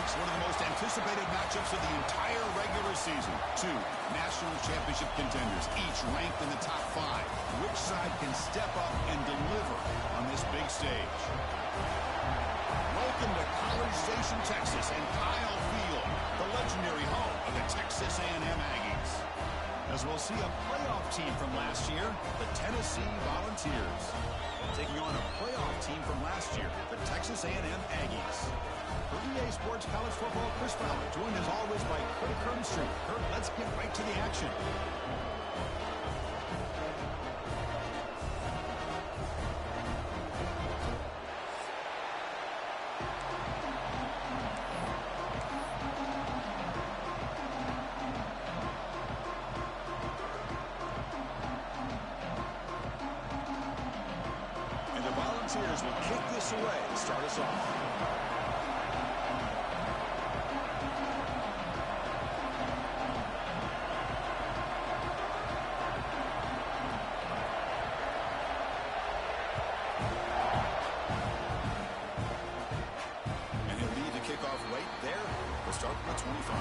Next, one of the most anticipated matchups of the entire regular season. Two national championship contenders, each ranked in the top 5. Which side can step up and deliver on this big stage? Welcome to College Station, Texas, and Kyle Field, the legendary home of the Texas A&M Aggies. As we'll see a playoff team from last year, the Tennessee Volunteers, taking on a playoff team from last year, the Texas A&M Aggies. For EA Sports College Football, Chris Fowler, joined as always by Kurt Crumbstreet. Kurt, let's get right to the action. And the Volunteers will kick this away to start us off. Start from the 25.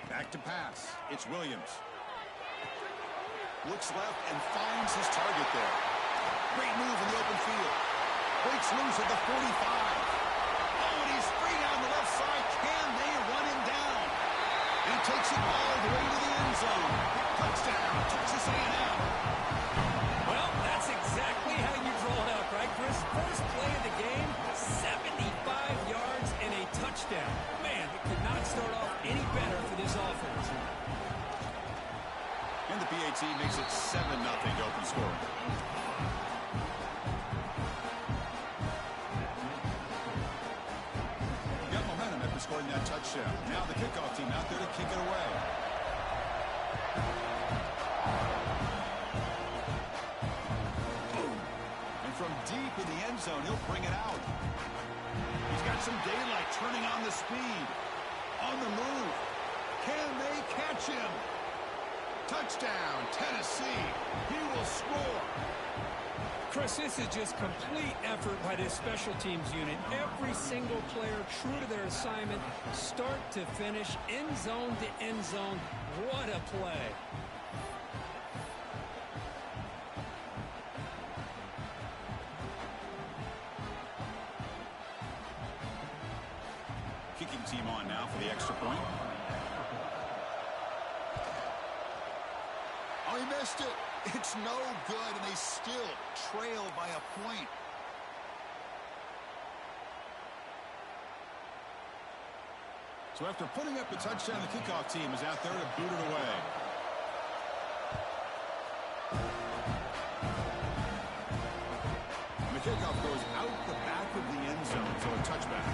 Back to pass. It's Williams. Looks left and finds his target there. Great move in the open field. Breaks loose at the 45. Oh, and he's free down the left side. Can they run him down? And he takes it all the way to the end zone. Touchdown, Texas A&M. Well, that's exactly how you draw it up, right, Chris? First play of the game, 75 yards and a touchdown. Man, it could not start off any better for this offense. And the PAT makes it 7-0 to open scoring. Got momentum after scoring that touchdown. Now the kickoff team out there to kick it away. Boom. And from deep in the end zone, he'll bring it out. He's got some daylight turning on the speed. On the move. Can they catch him? Touchdown, Tennessee. He will score. Chris, this is just complete effort by this special teams unit. Every single player true to their assignment, start to finish, end zone to end zone. What a play. Kicking team on now for the extra point. Oh, he missed it. It's no good, and they still trail by a point. So after putting up the touchdown, the kickoff team is out there to boot it away. And the kickoff goes out the back of the end zone, so a touchback.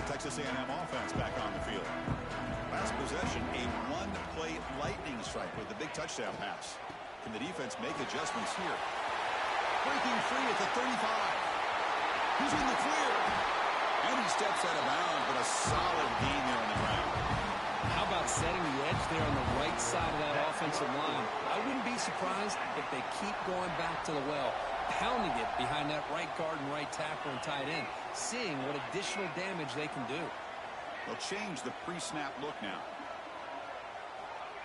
Texas A&M offense back on the field. Last possession, a one-play lightning strike with the big touchdown pass. Can the defense make adjustments here? Breaking free at the 35. He's in the clear. And he steps out of bounds, but a solid gain there on the ground. How about setting the edge there on the right side of that offensive line? I wouldn't be surprised if they keep going back to the well, pounding it behind that right guard and right tackle and tight end, seeing what additional damage they can do. They'll change the pre-snap look now.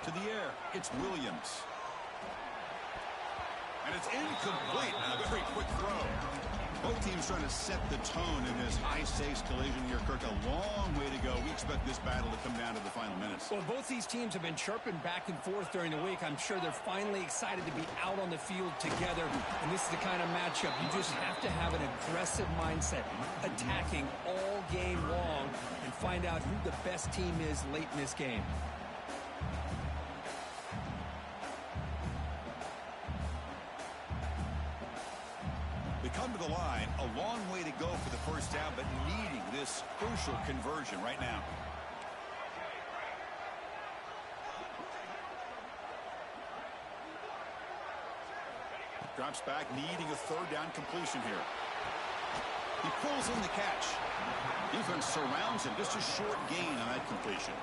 To the air, it's Williams. And it's incomplete. A very quick throw. Both teams trying to set the tone in this high-stakes collision here, Kirk. A long way to go. We expect this battle to come down to the final minutes. Well, both these teams have been chirping back and forth during the week. I'm sure they're finally excited to be out on the field together. And this is the kind of matchup you just have to have an aggressive mindset, attacking all game long, and find out who the best team is late in this game. a long way to go for the first down, but needing this crucial conversion right now. Drops back, needing a third down completion here. He pulls in the catch. Defense surrounds him. Just a short gain on that completion.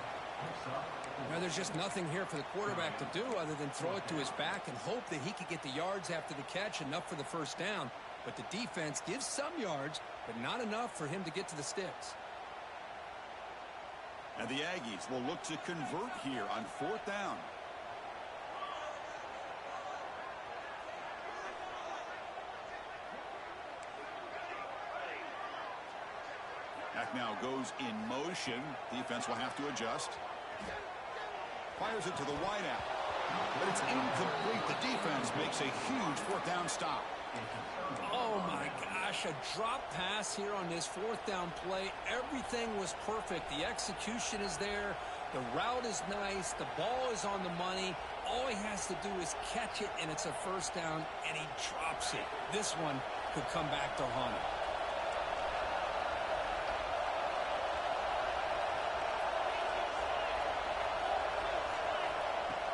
Well, there's just nothing here for the quarterback to do other than throw it to his back and hope that he could get the yards after the catch, enough for the first down. But the defense gives some yards, but not enough for him to get to the sticks. And the Aggies will look to convert here on fourth down. Back now goes in motion. Defense will have to adjust. Fires it to the wideout. But it's incomplete. The defense makes a huge fourth down stop. Oh, my gosh. A drop pass here on this fourth down play. Everything was perfect. The execution is there. The route is nice. The ball is on the money. All he has to do is catch it, and it's a first down, and he drops it. This one could come back to haunt him.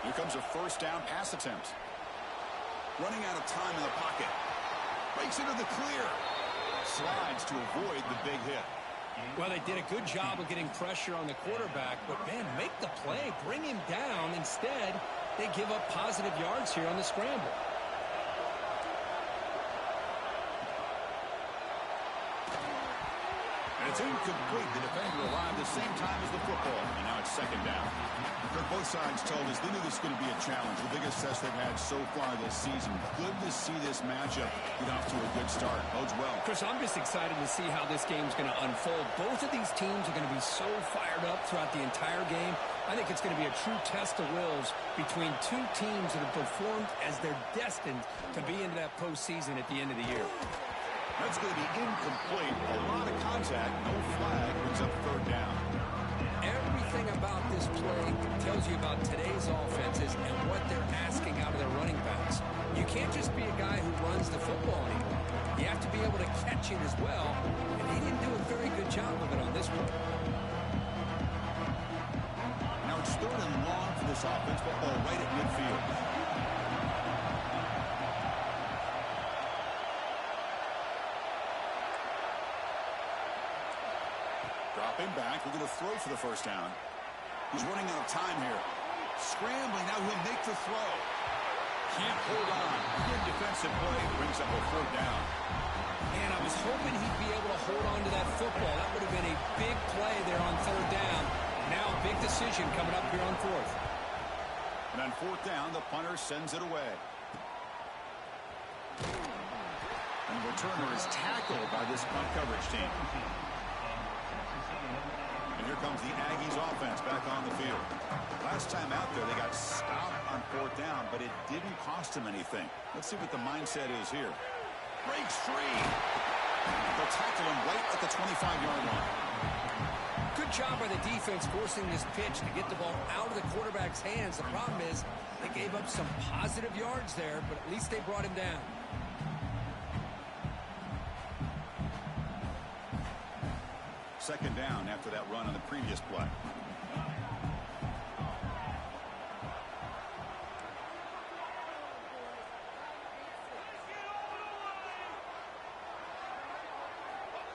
Here comes a first down pass attempt. Running out of time in the pocket. Breaks into the clear. Slides to avoid the big hit. Well, they did a good job of getting pressure on the quarterback, but, man, make the play. Bring him down. Instead, they give up positive yards here on the scramble. And it's incomplete. The defender arrived the same time as the football. And now it's second down. Both sides told us they knew this was going to be a challenge. The biggest test they've had so far this season. Good to see this matchup get off to a good start. Bodes well. Chris, I'm just excited to see how this game's going to unfold. Both of these teams are going to be so fired up throughout the entire game. I think it's going to be a true test of wills between two teams that have performed as they're destined to be into that postseason at the end of the year. That's going to be incomplete. A lot of contact. No flag. Brings up third down. Everything about this play tells you about today's offenses and what they're asking out of their running backs. You can't just be a guy who runs the football anymore. You have to be able to catch it as well, and he didn't do a very good job of it on this one. Now it's third and long for this offense, but ball right at midfield. Dropping back, we're going to throw for the first down. He's running out of time here. Scrambling, now he'll make the throw. Can't hold on. Good defensive play, brings up a fourth down. And I was hoping he'd be able to hold on to that football. That would have been a big play there on third down. Now a big decision coming up here on fourth. And on fourth down, the punter sends it away. And the returner is tackled by this punt coverage team. And here comes the Aggies offense back on the field. Last time out there, they got stopped on fourth down, but it didn't cost them anything. Let's see what the mindset is here. Breaks free. They'll tackle him right at the 25-yard line. Good job by the defense forcing this pitch to get the ball out of the quarterback's hands. The problem is they gave up some positive yards there, but at least they brought him down. Second down after that run on the previous play.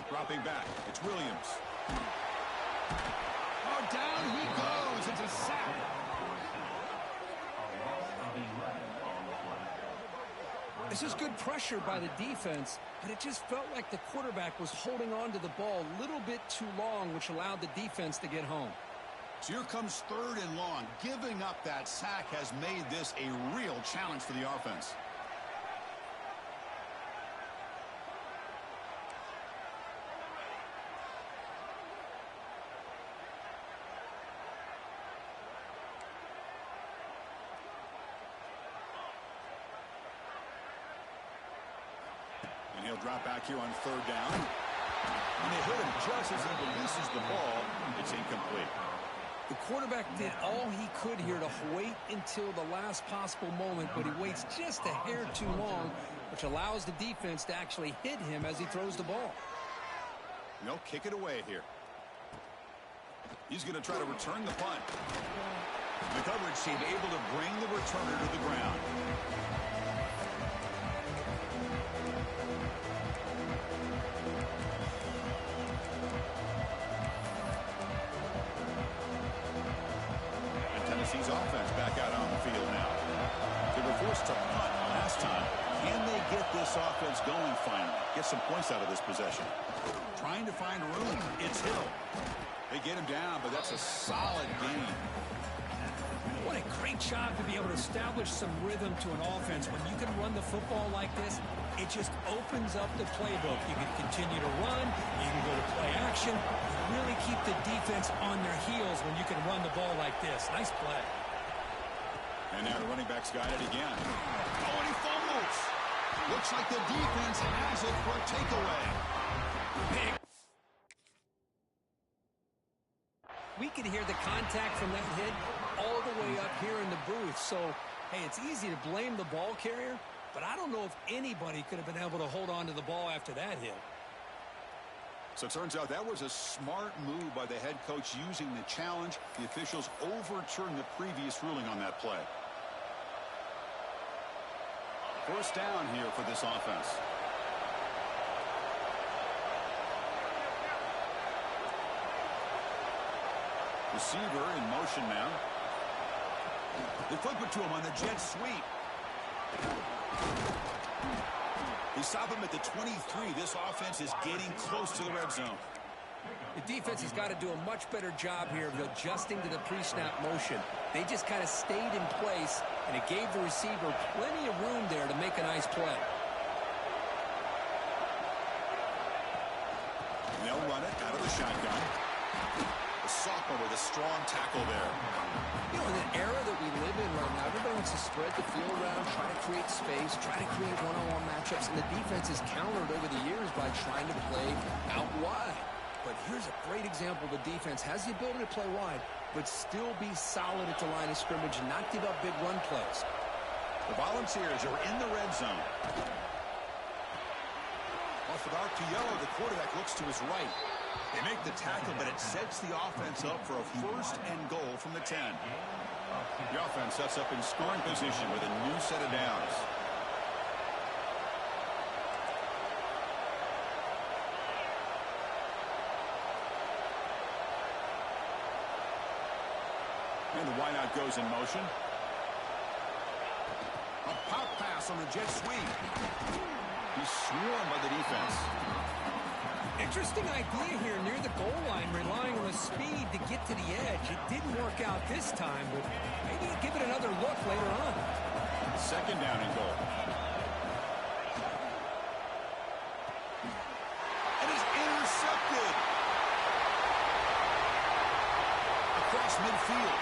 Dropping back, it's Williams. Oh, down he goes. It's a sack. This is good pressure by the defense, but it just felt like the quarterback was holding on to the ball a little bit too long, which allowed the defense to get home. So here comes third and long. Giving up that sack has made this a real challenge for the offense. And he'll drop back here on third down. And they hit him just as he releases the ball. It's incomplete. The quarterback did all he could here to wait until the last possible moment, but he waits just a hair too long, which allows the defense to actually hit him as he throws the ball. They'll kick it away here. He's going to try to return the punt. The coverage team able to bring the returner to the ground. And Tennessee's offense back out on the field now. They were forced to punt last time. Can they get this offense going finally? Get some points out of this possession. Trying to find room. It's Hill. They get him down, but that's a solid gain. What a great job to be able to establish some rhythm to an offense. When you can run the football like this, it just opens up the playbook. You can continue to run. You can go to play action. You really keep the defense on their heels when you can run the ball like this. Nice play. And now the running back's got it again. Oh, and he fumbles. Looks like the defense has it for a takeaway. Big. We could hear the contact from that hit all the way up here in the booth. So, hey, it's easy to blame the ball carrier, but I don't know if anybody could have been able to hold on to the ball after that hit. So it turns out that was a smart move by the head coach using the challenge. The officials overturned the previous ruling on that play. First down here for this offense. Receiver in motion now. They flip it to him on the jet sweep. They stop him at the 23. This offense is getting close to the red zone. The defense has got to do a much better job here of adjusting to the pre-snap motion. They just kind of stayed in place, and it gave the receiver plenty of room there to make a nice play. They'll run it out of the shotgun. The sophomore with a strong tackle there. You know, in the era that we live in right now, everybody wants to spread the field around, try to create space, try to create one-on-one matchups, and the defense is countered over the years by trying to play out wide. But here's a great example. The defense has the ability to play wide, but still be solid at the line of scrimmage and not give up big run plays. The Volunteers are in the red zone. Off of RPO, the quarterback looks to his right. They make the tackle, but it sets the offense up for a first and goal from the 10. The offense sets up in scoring position with a new set of downs. And the wideout goes in motion. A pop pass on the jet sweep. He's swarmed by the defense. Interesting idea here near the goal line, relying on the speed to get to the edge. It didn't work out this time, but maybe give it another look later on. Second down and goal. And is intercepted. Across midfield.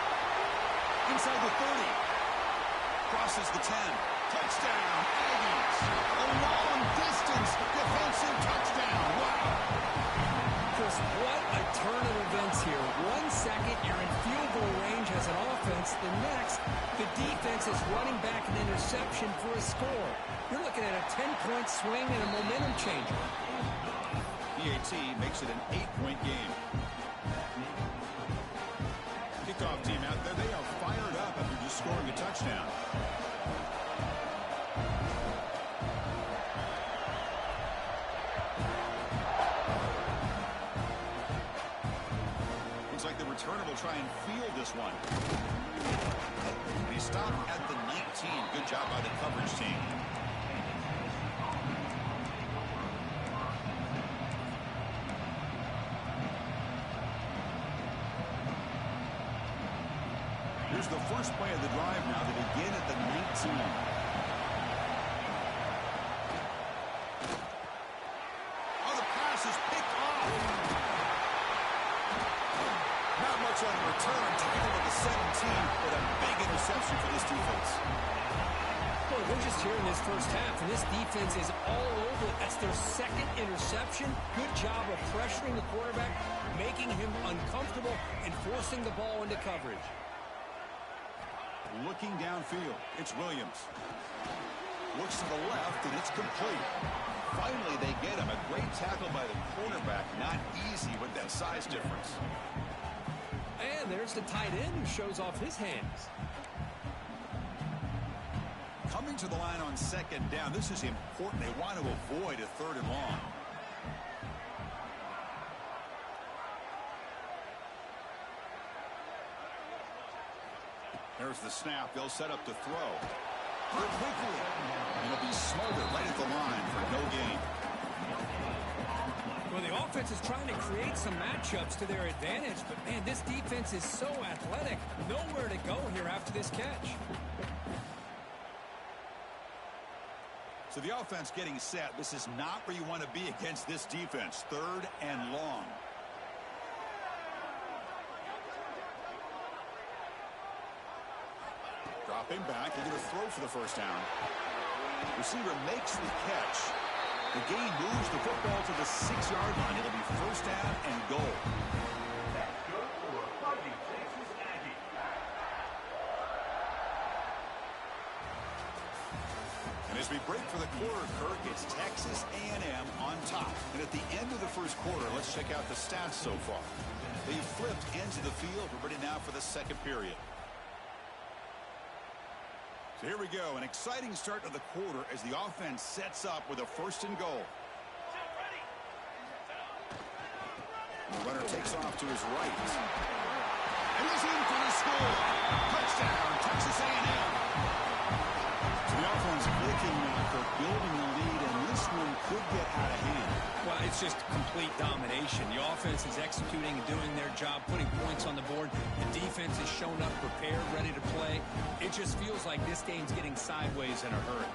Inside the 30. Crosses the 10. Touchdown, Aggies. A long-distance defensive touchdown. Wow. Chris, what a turn of events here. 1 second, you're in field goal range as an offense. The next, the defense is running back an interception for a score. You're looking at a 10-point swing and a momentum changer. PAT makes it an 8-point game. Kickoff team out there, they are fired up after just scoring a touchdown. Looks like the returner will try and field this one. And he stopped at the 19. Good job by the coverage team. Here's the first play of the drive now. They begin at the 19. Oh, the pass is picked off. Not much on the return. Taken with the 17, but a big interception for this defense. Well, we're just here in this first half, and this defense is all over it. That's their second interception. Good job of pressuring the quarterback, making him uncomfortable, and forcing the ball into coverage. Looking downfield, it's Williams. Looks to the left, and it's complete. Finally, they get him. A great tackle by the quarterback. Not easy with that size difference. And there's the tight end who shows off his hands. Coming to the line on second down. This is important. They want to avoid a 3rd and long. There's the snap. They'll set up to throw. Quickly. And it'll be smothered right at the line for no gain. Well, the offense is trying to create some matchups to their advantage, but, man, this defense is so athletic. Nowhere to go here after this catch. So the offense getting set. This is not where you want to be against this defense. 3rd and long. Dropping back. They're going to throw for the first down. Receiver makes the catch. The gain moves the football to the 6-yard line. It'll be first down and goal. That's good for a Fighting Texas Aggie. And as we break for the quarter, Kirk, it's Texas A&M on top. And at the end of the first quarter, let's check out the stats so far. They've flipped into the field. We're ready now for the second period. So here we go, an exciting start to the quarter as the offense sets up with a 1st and goal. The runner takes off to his right. And he's in for the score. Touchdown, Texas A&M. So the offense looking for building the lead, and this one could get out of hand. Well, it's just complete domination. The offense is executing and doing their job, putting points on the board. The defense is shown up, prepared, ready to play. It just feels like this game's getting sideways in a hurry.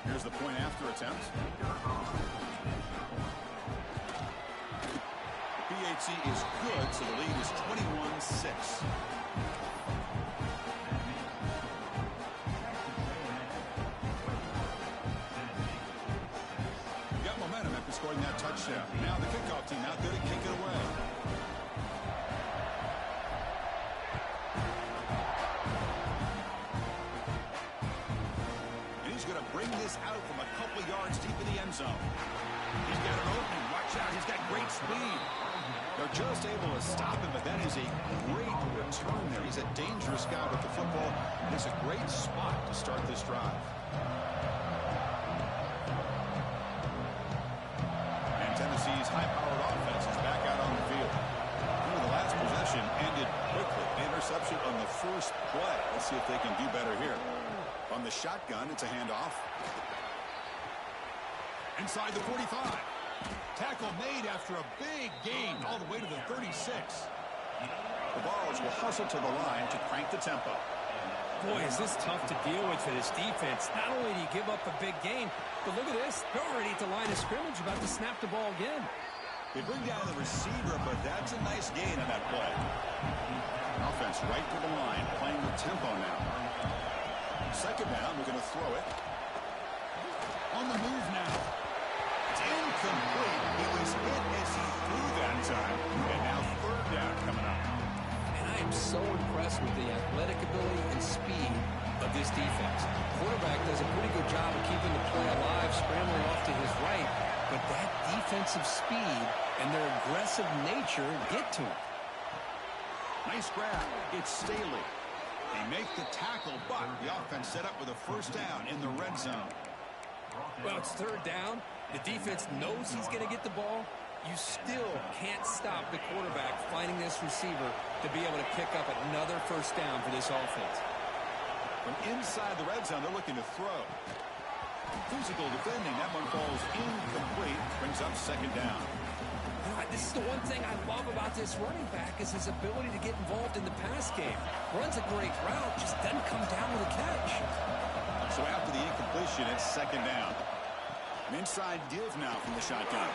Here's the point after attempt. PAT is good, so the lead is 21-6. Scoring that touchdown. Now the kickoff team out there to kick it away. And he's going to bring this out from a couple yards deep in the end zone. He's got an opening. Watch out. He's got great speed. They're just able to stop him, but that is a great return there. He's a dangerous guy with the football. It's a great spot to start this drive. Tennessee's high-powered offense is back out on the field. The last possession ended quickly. Interception on the first play. Let's see if they can do better here. On the shotgun, it's a handoff. Inside the 45. Tackle made after a big gain all the way to the 36. The Vols will hustle to the line to crank the tempo. Boy, is this tough to deal with for this defense. Not only do you give up a big gain, but look at this. They're already at the line of scrimmage, about to snap the ball again. They bring down the receiver, but that's a nice gain on that play. Offense right to the line, playing the tempo now. Second down, we're going to throw it. On the move now. It's incomplete. He was hit as he threw that time. And now 3rd down coming up. I am so impressed with the athletic ability and speed of this defense. Quarterback does a pretty good job of keeping the play alive, scrambling off to his right, but that defensive speed and their aggressive nature get to him. Nice grab. It's Staley. They make the tackle, but the offense set up with a first down in the red zone. Well, it's 3rd down. The defense knows he's going to get the ball. You still can't stop the quarterback finding this receiver to be able to pick up another first down for this offense. From inside the red zone, they're looking to throw. Physical defending. That one falls incomplete. Brings up second down. You know, this is the one thing I love about this running back is his ability to get involved in the pass game. Runs a great route, just doesn't come down with a catch. So after the incompletion, it's second down. An inside give now from the shotgun.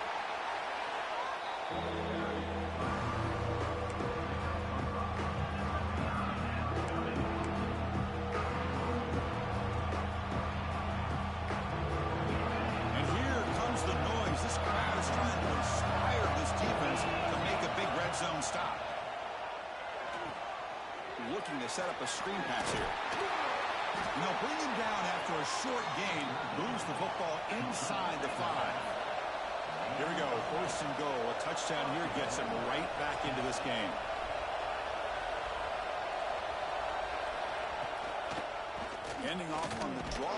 looking to set up a screen pass here. And they'll bring him down after a short gain. Moves the football inside the 5. Here we go. First and goal. A touchdown here gets him right back into this game. Ending off on the draw.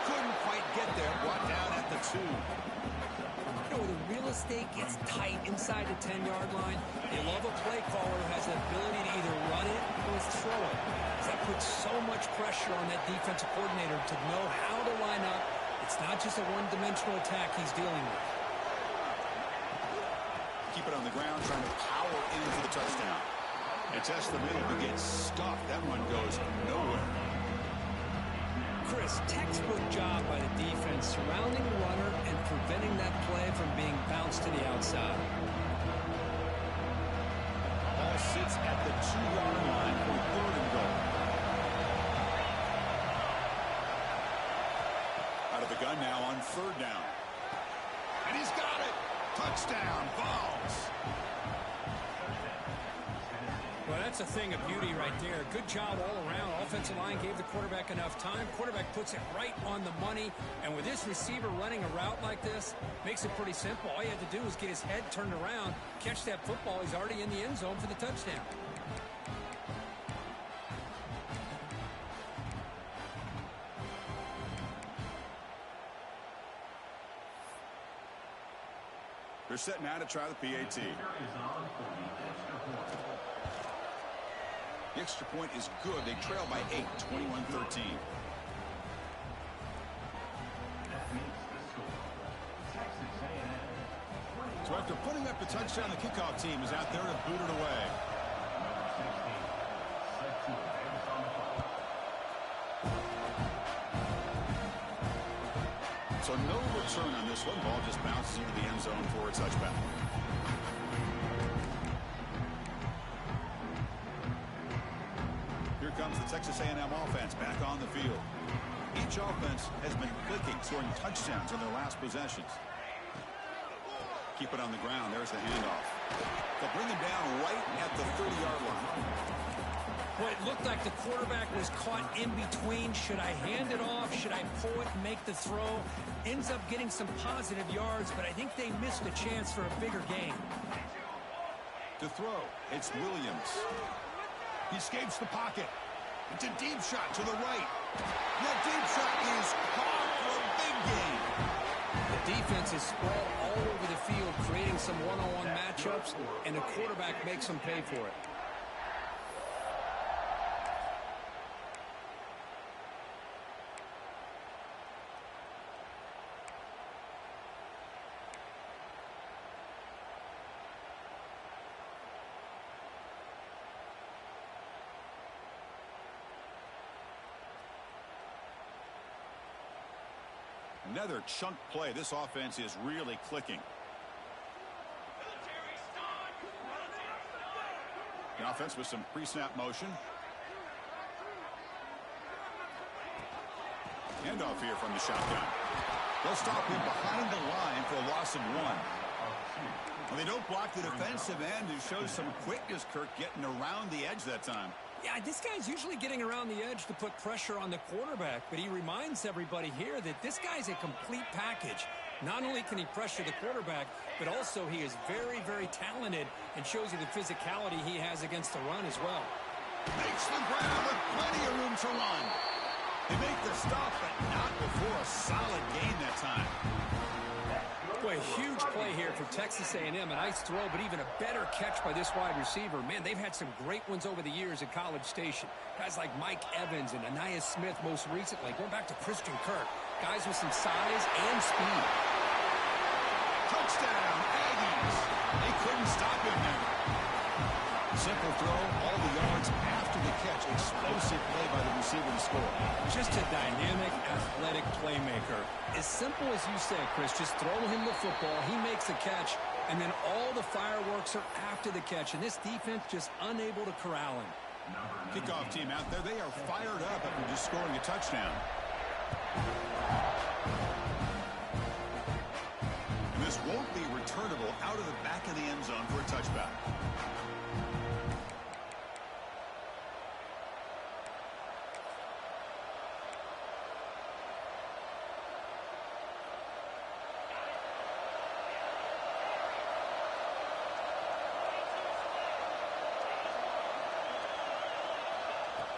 Couldn't quite get there. Brought down at the 2. You know, the real estate gets tight inside the 10-yard line. They love a play caller who has the ability to either run it or throw it. That puts so much pressure on that defensive coordinator to know how to line up. It's not just a one-dimensional attack he's dealing with. Keep it on the ground, trying to power in for the touchdown. It's the middle, but gets stuffed. That one goes nowhere. Chris, textbook job by the defense surrounding the runner and preventing that play from being bounced to the outside. Ball sits at the 2-yard line for 3rd and goal. Out of the gun now on 3rd down. And he's got it. Touchdown, Vols. Well, that's a thing of beauty right there. Good job all around. Offensive line gave the quarterback enough time. Quarterback puts it right on the money. And with this receiver running a route like this, makes it pretty simple. All you have to do is get his head turned around, catch that football. He's already in the end zone for the touchdown. They're set now to try the PAT. The extra point is good. They trail by 8, 21-13. So after putting up the touchdown, the kickoff team is out there to boot it away. So no return on this one. Ball just bounces into the end zone for a touchback. Here comes the Texas A&M offense back on the field. Each offense has been clicking, scoring touchdowns on their last possessions. Keep it on the ground. There's the handoff. They'll bring him down right at the 30-yard line. Well, it looked like the quarterback was caught in between. Should I hand it off? Should I pull it and make the throw? Ends up getting some positive yards, but I think they missed a chance for a bigger gain. To throw, it's Williams. He escapes the pocket. It's a deep shot to the right. That deep shot is caught for a big gain. The defense is spread all over the field, creating some one-on-one matchups, and the quarterback makes them pay for it. Another chunk play. This offense is really clicking. The offense with some pre-snap motion. Handoff here from the shotgun. They'll stop him behind the line for a loss of 1. Well, they don't block the defensive end, who shows some quickness, Kirk, getting around the edge that time. Yeah, this guy's usually getting around the edge to put pressure on the quarterback, but he reminds everybody here that this guy's a complete package. Not only can he pressure the quarterback, but also he is very, very talented and shows you the physicality he has against the run as well. Makes the ground with plenty of room to run. They make the stop, but not before a solid gain that time. Boy, huge play here for Texas A&M. A nice throw, but even a better catch by this wide receiver. Man, they've had some great ones over the years at College Station. Guys like Mike Evans and Anais Smith most recently. Going back to Christian Kirk. Guys with some size and speed. Touchdown, Aggies. They couldn't stop him there. Simple throw, all the yards after the catch. Explosive play by the receiver to score. Just a dynamic, athletic playmaker. As simple as you say, Chris, just throw him the football, he makes a catch, and then all the fireworks are after the catch, and this defense just unable to corral him. Kickoff team out there, they are fired up after just scoring a touchdown. And this won't be returnable out of the back of the end zone for a touchback.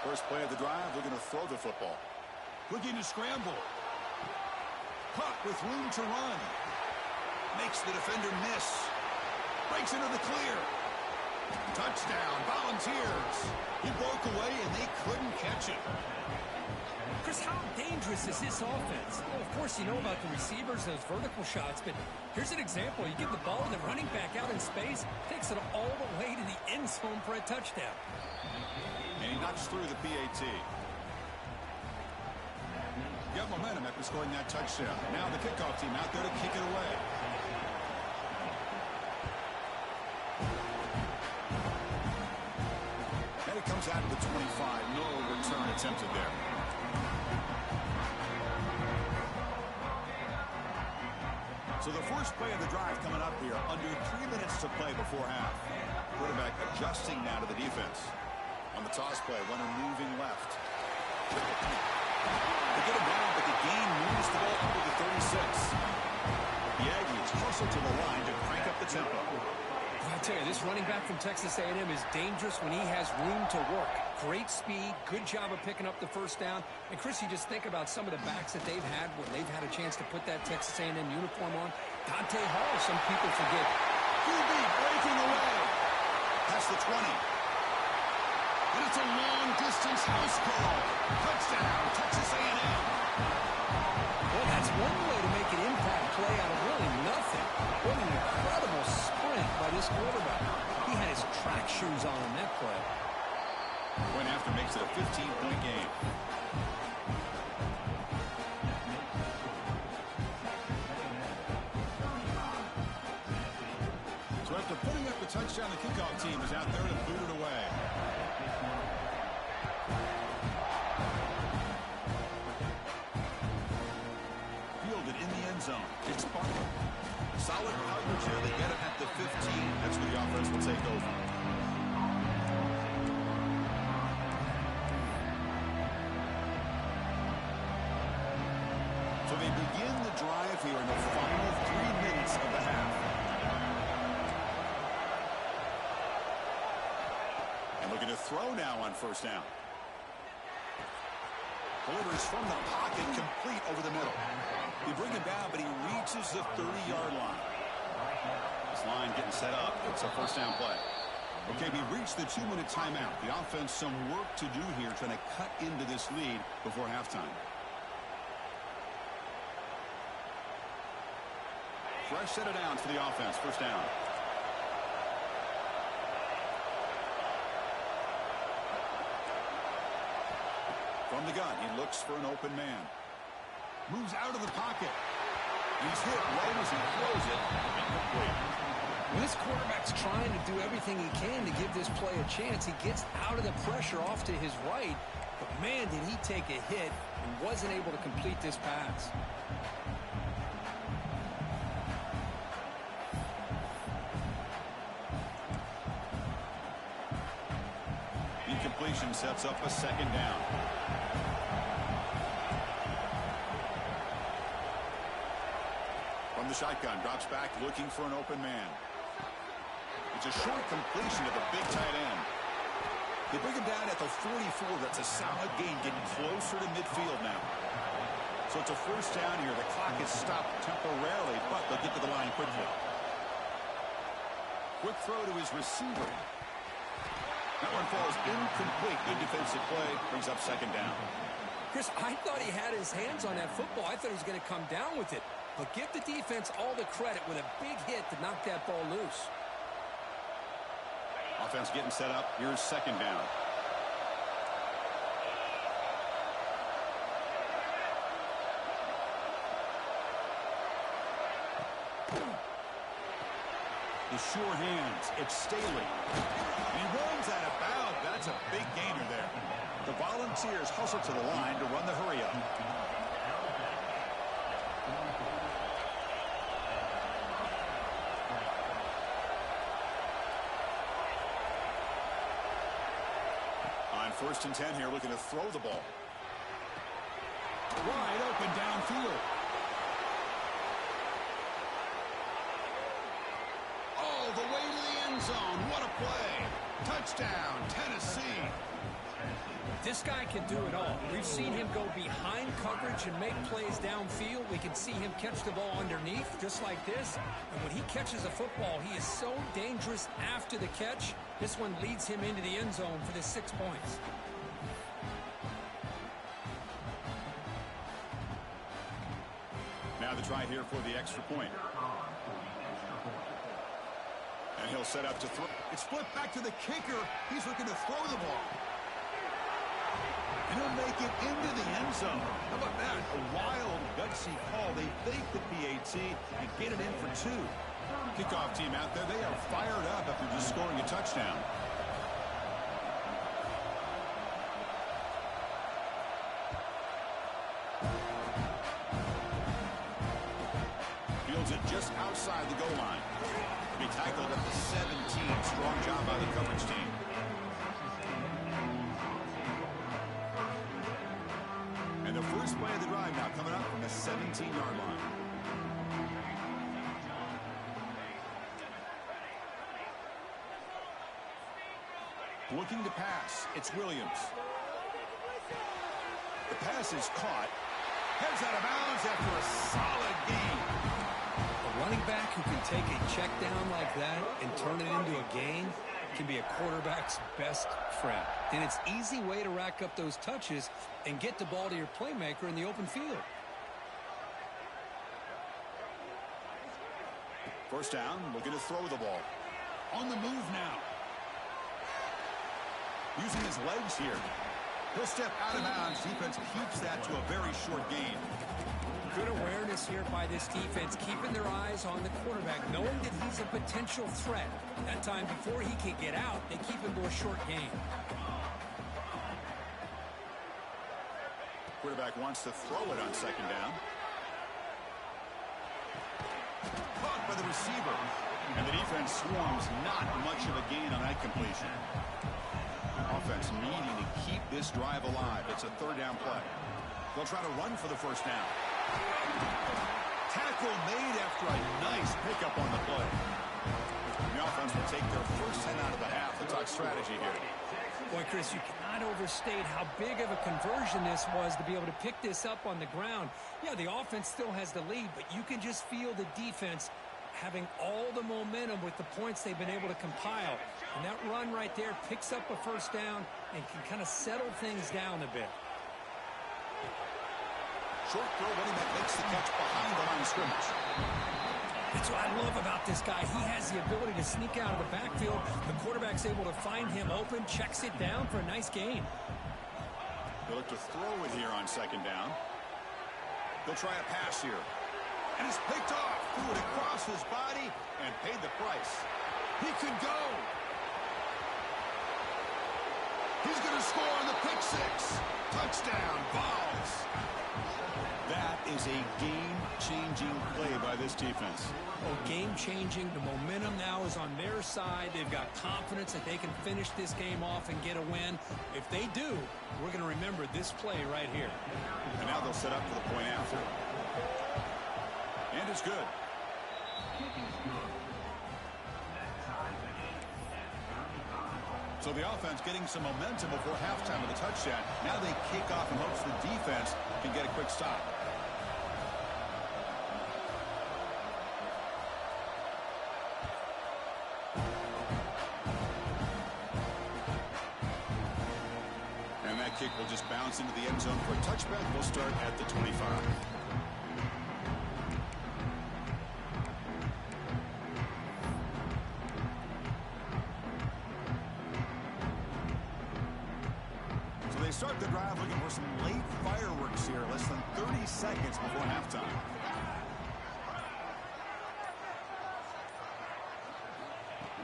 First play of the drive, looking to throw the football. Looking to scramble. Caught with room to run. Makes the defender miss. Breaks into the clear. Touchdown, Volunteers. He broke away, and they couldn't catch it. Chris, how dangerous is this offense? Well, of course, you know about the receivers, those vertical shots, but here's an example. You get the ball, and the running back out in space takes it all the way to the end zone for a touchdown. And he knocks through the PAT. Got momentum after scoring that touchdown. Now the kickoff team out there to kick it away. And it comes out of the 25. No return attempted there. So the first play of the drive coming up here. Under 3 minutes to play before half. Quarterback adjusting now to the defense. On the toss play, runner moving left. They get him down, but the gain moves the ball under the 36. The Aggies hustle to the line to crank up the tempo. I tell you, this running back from Texas A&M is dangerous when he has room to work. Great speed, good job of picking up the first down. And, Chris, you just think about some of the backs that they've had when they've had a chance to put that Texas A&M uniform on. Dante Hall, some people forget. QB breaking away. Past the 20. And it's a long-distance house call. Touchdown, Texas A&M. Well, that's one way to make an impact play out of really nothing. What an incredible sprint by this quarterback. He had his track shoes on in that play. Point after makes it a 15-point game. So after putting up the touchdown, the kickoff team is out there to boot it away. Fielded in the end zone. It's Bartlett. Solid coverage here. They get it at the 15. That's where the offense will take over. So they begin the drive here in the final 3 minutes of the half. And looking to throw now on first down. Delivers from the pocket, complete over the middle. They bring him down, but he reaches the 30-yard line. This line getting set up. It's a first down play. Okay, we reached the 2-minute timeout. The offense some work to do here, trying to cut into this lead before halftime. Fresh set of downs for the offense. First down. From the gun, he looks for an open man. Moves out of the pocket. He's hit right as he throws it. When this quarterback's trying to do everything he can to give this play a chance, he gets out of the pressure off to his right. But, man, did he take a hit and wasn't able to complete this pass. Incompletion sets up a second down. From the shotgun, drops back, looking for an open man. It's a short completion to the big tight end. They bring him down at the 44. That's a solid gain, getting closer to midfield now. So it's a first down here. The clock is stopped temporarily, but they'll get to the line quickly. Quick throw to his receiver. That one falls incomplete. Good defensive play. Brings up second down. Chris, I thought he had his hands on that football. I thought he was going to come down with it. But give the defense all the credit with a big hit to knock that ball loose. Offense getting set up. Here's second down. The sure hands. It's Staley. And he runs out of bounds. That's a big gainer there. The Volunteers hustle to the line to run the hurry up. On 1st and 10 here, looking to throw the ball. Wide open downfield. All the way to the end zone. What a play. Touchdown, Tennessee. This guy can do it all. We've seen him go behind coverage and make plays downfield. We can see him catch the ball underneath, just like this. And when he catches a football, he is so dangerous after the catch. This one leads him into the end zone for the 6 points. Now the try here for the extra point. And he'll set up to throw. It's flipped back to the kicker. He's looking to throw the ball. And he'll make it into the end zone. How about that? A wild, gutsy call. They fake the PAT and get it in for 2. Kickoff team out there, they are fired up after just scoring a touchdown. Fields it just outside the goal line. He tackled at the 17. Strong job by the coverage team. And the first play of the drive now coming up from the 17-yard line. Looking to pass. It's Williams. The pass is caught. Heads out of bounds after a solid gain. A running back who can take a check down like that and turn it into a gain can be a quarterback's best friend. And it's an easy way to rack up those touches and get the ball to your playmaker in the open field. First down, looking to throw the ball. On the move now. Using his legs here. He'll step out of bounds. Defense keeps that to a very short gain. Good awareness here by this defense, keeping their eyes on the quarterback, knowing that he's a potential threat. That time before he can get out, they keep him to a short gain. Quarterback wants to throw it on second down. Caught by the receiver. And the defense swarms. Not much of a gain on that completion. Offense needing to keep this drive alive. It's a third down play. They'll try to run for the first down. Tackle made after a nice pickup on the play. The offense will take their first 10 out of the half. They'll talk strategy here. Boy, Chris, you cannot overstate how big of a conversion this was to be able to pick this up on the ground. Yeah, the offense still has the lead, but you can just feel the defense having all the momentum with the points they've been able to compile. And that run right there picks up a first down and can kind of settle things down a bit. Short throw, running back makes the catch behind the line of scrimmage. That's what I love about this guy. He has the ability to sneak out of the backfield. The quarterback's able to find him open, checks it down for a nice gain. They'll look to throw it here on second down. They'll try a pass here. And it's picked off. Threw it across his body and paid the price. He could go. He's going to score on the pick six. Touchdown, Balls. That is a game-changing play by this defense. Oh, game-changing. The momentum now is on their side. They've got confidence that they can finish this game off and get a win. If they do, we're going to remember this play right here. And now they'll set up for the point after. And it's good. So the offense getting some momentum before halftime with a touchdown. Now they kick off in hopes the defense can get a quick stop. And that kick will just bounce into the end zone for a touchback. We'll start at the 25. Start the drive looking for some late fireworks here, less than 30 seconds before halftime.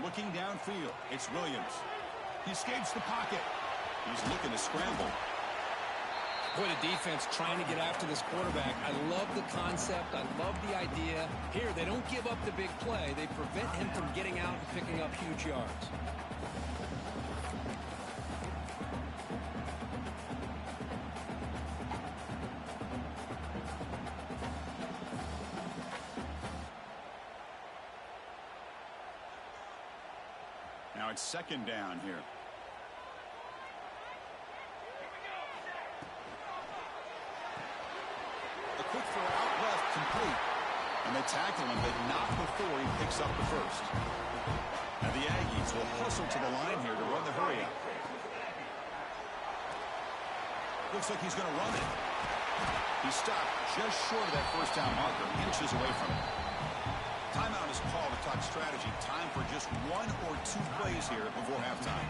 Looking downfield, it's Williams. He escapes the pocket. He's looking to scramble. Boy, the defense trying to get after this quarterback. I love the concept. I love the idea. Here, they don't give up the big play. They prevent him from getting out and picking up huge yards. Now it's second down here. complete. And they tackle him, but not before he picks up the first. And the Aggies will hustle to the line here to run the hurry up. Looks like he's going to run it. He stopped just short of that first down marker, inches away from it. Timeout is called to talk strategy. Time for just 1 or 2 plays here before halftime.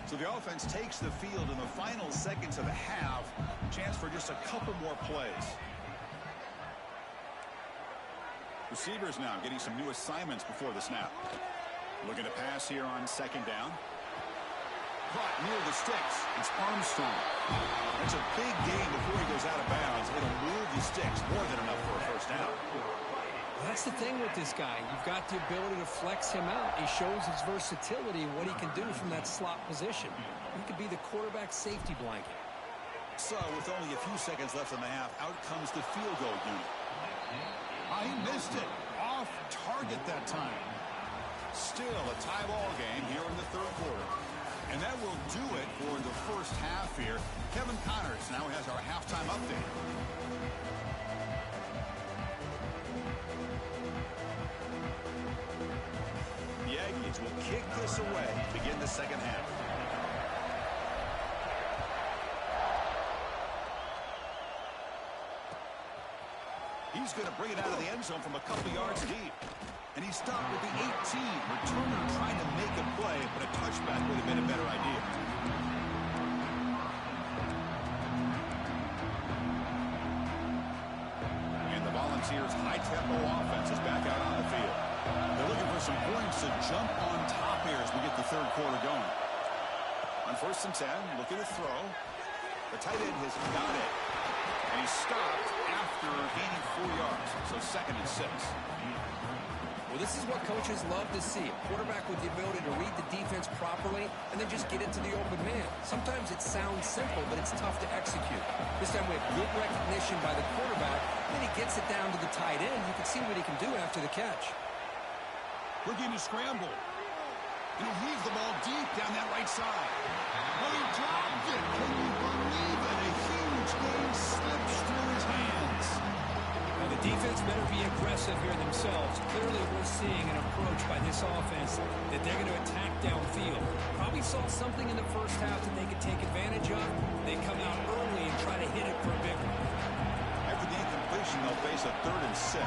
So the offense takes the field in the final seconds of the half. Chance for just a couple more plays. Receivers now getting some new assignments before the snap. Looking to pass here on second down. Caught near the sticks. It's Armstrong. That's a big gain before he goes out of bounds. It'll move the sticks, more than enough for a first down. Well, that's the thing with this guy. You've got the ability to flex him out. He shows his versatility and what he can do from that slot position. He could be the quarterback safety blanket. So, with only a few seconds left in the half, out comes the field goal unit. He missed it. Off target that time. Still a tie ball game here in the third quarter. And that will do it for the first half here. Kevin Connors now has our halftime update. The Aggies will kick this away to begin the second half. He's going to bring it out of the end zone from a couple yards deep. And he stopped at the 18. Returner trying to make a play, but a touchback would have been a better idea. And the Volunteers' high-tempo offense is back out on the field. They're looking for some points to jump on top here as we get the third quarter going. On 1st and 10, looking to throw. The tight end has got it. And he stopped after gaining 4 yards. So 2nd and 6. Well, this is what coaches love to see. A quarterback with the ability to read the defense properly and then just get it to the open man. Sometimes it sounds simple, but it's tough to execute. This time we have good recognition by the quarterback. Then he gets it down to the tight end. You can see what he can do after the catch. Looking to scramble. He'll leave the ball deep down that right side. Oh, he dropped it. Can you believe it? A huge gain slips through his hands. Now, the defense better be aggressive here themselves. Clearly, we're seeing an approach by this offense that they're going to attack downfield. Probably saw something in the first half that they could take advantage of. They come out early and try to hit it for a big one. After the incompletion, they'll face a 3rd and 6.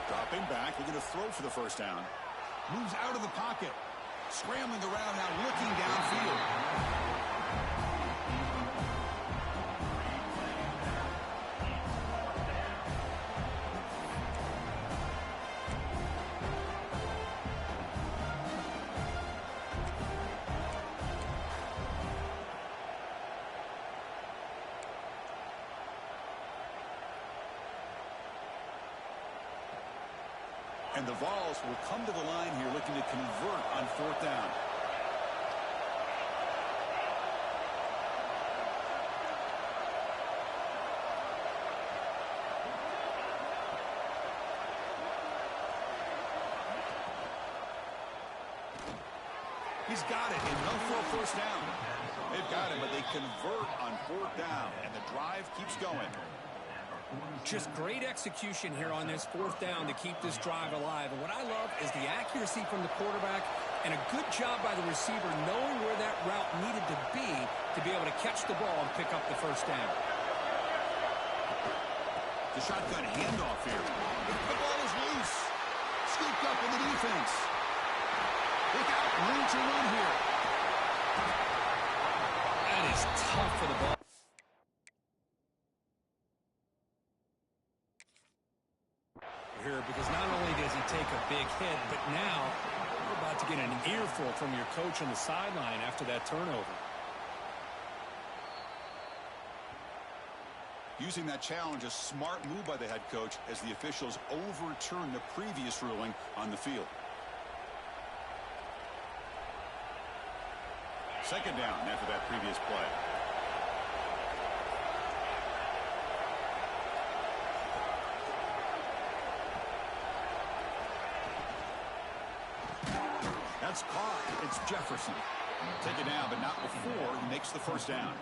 Dropping back, looking to throw for the first down. Moves out of the pocket. Scrambling around now, looking downfield. And the Vols will come to the line here looking to convert on 4th down. He's got it. Enough for a first down. They've got it, but they convert on 4th down, and the drive keeps going. Just great execution here on this 4th down to keep this drive alive. And what I love is the accuracy from the quarterback and a good job by the receiver knowing where that route needed to be able to catch the ball and pick up the first down. The shotgun handoff here. The ball is loose. Scooped up in the defense. Look out. Room to run here. That is tough for the ball. Here, because not only does he take a big hit, but now you're about to get an earful from your coach on the sideline after that turnover. Using that challenge, a smart move by the head coach as the officials overturn the previous ruling on the field. 2nd down after that previous play. That's caught. It's Jefferson. Take it down, but not before he makes the first down.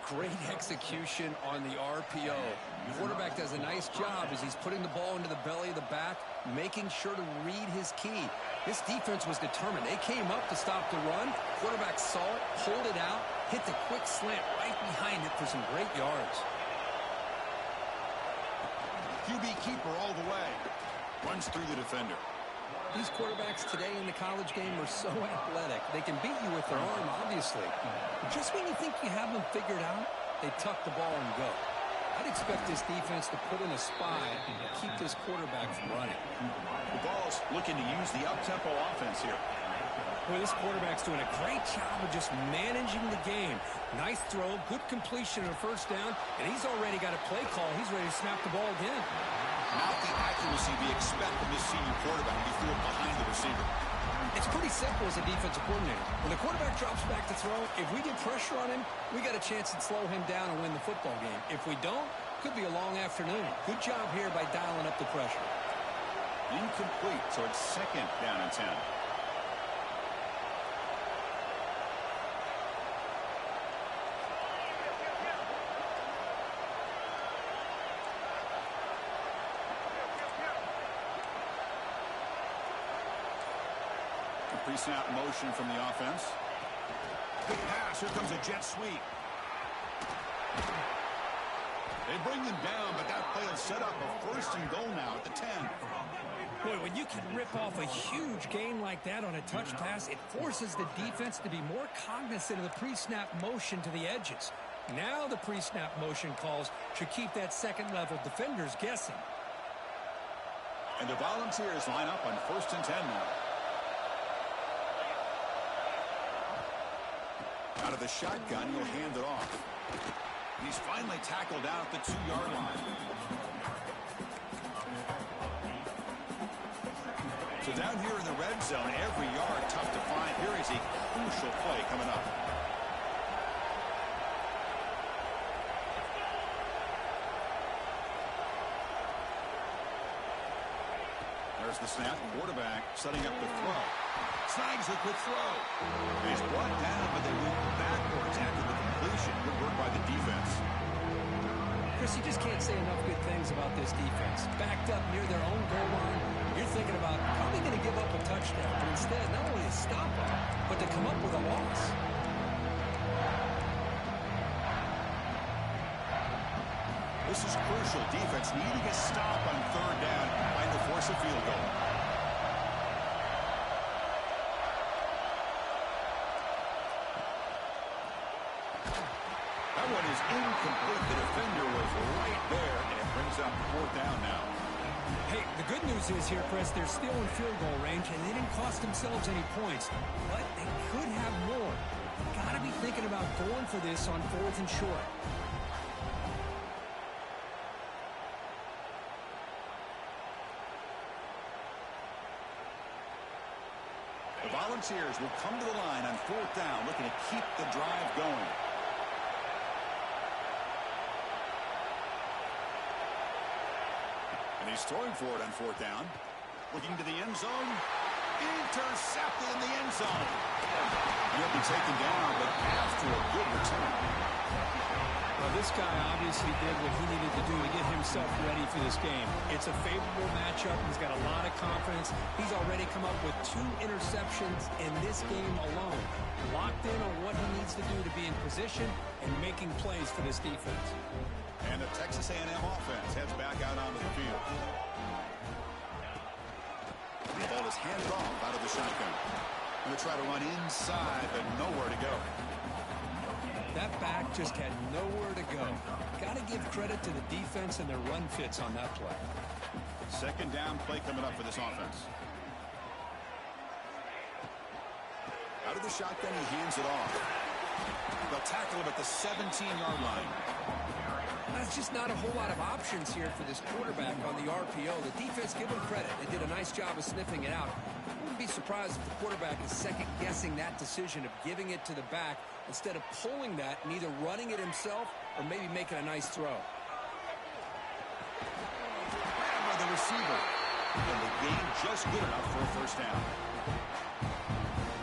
Great execution on the RPO. The quarterback does a nice job as he's putting the ball into the belly of the back, making sure to read his key. This defense was determined. They came up to stop the run. Quarterback saw it, pulled it out, hit the quick slant right behind it for some great yards. QB keeper all the way. Runs through the defender. These quarterbacks today in the college game are so athletic. They can beat you with their arm, obviously. But just when you think you have them figured out, they tuck the ball and go. I'd expect this defense to put in a spy and keep this quarterback from running. The ball's looking to use the up-tempo offense here. Boy, this quarterback's doing a great job of just managing the game. Nice throw, good completion on a first down, and he's already got a play call. He's ready to snap the ball again. Not the accuracy we expect from this senior quarterback. He threw it behind the receiver. It's pretty simple as a defensive coordinator. When the quarterback drops back to throw, if we get pressure on him, we got a chance to slow him down and win the football game. If we don't, could be a long afternoon. Good job here by dialing up the pressure. Incomplete, so it's second down and 10. Pre-snap motion from the offense. Good pass. Here comes a jet sweep. They bring them down, but that play will set up a first and goal now at the 10. Boy, when you can rip off a huge gain like that on a touch pass, it forces the defense to be more cognizant of the pre-snap motion to the edges. Now the pre-snap motion calls should keep that second-level defenders guessing. And the Volunteers line up on first and 10 now. Out of the shotgun, he'll hand it off. He's finally tackled down at the 2-yard line. So down here in the red zone, every yard tough to find. Here is a crucial play coming up. There's the snap. Quarterback setting up the throw. Snags a quick throw. He's brought down, but they move backwards after the completion. Good work by the defense. Chris, you just can't say enough good things about this defense. Backed up near their own goal line, you're thinking about probably going to give up a touchdown. But instead, not only to stop them, but to come up with a loss. This is crucial. Defense needing a stop on third down, trying to force a field goal. That one is incomplete. The defender was right there, and it brings up fourth down now. Hey, the good news is here, Chris, they're still in field goal range, and they didn't cost themselves any points. But they could have more. Got to be thinking about going for this on fourth and short. The Volunteers will come to the line on fourth down, looking to keep the drive going. And he's throwing for it on fourth down. Looking to the end zone. Intercepted in the end zone. He'll be taken down, but after a good return. Well, this guy obviously did what he needed to do to get himself ready for this game. It's a favorable matchup. He's got a lot of confidence. He's already come up with 2 interceptions in this game alone. Locked in on what he needs to do to be in position and making plays for this defense. And the Texas A&M offense heads back out onto the field. The ball is handed off out of the shotgun. Going to try to run inside, but nowhere to go. That back just had nowhere to go. Got to give credit to the defense and their run fits on that play. Second down play coming up for this offense. Out of the shotgun, he hands it off. They'll tackle him at the 17-yard line. That's just not a whole lot of options here for this quarterback on the RPO. The defense, give them credit. They did a nice job of sniffing it out. I wouldn't be surprised if the quarterback is second-guessing that decision of giving it to the back instead of pulling that and either running it himself or maybe making a nice throw. Grabbed by the receiver. And the game just good enough for a first down.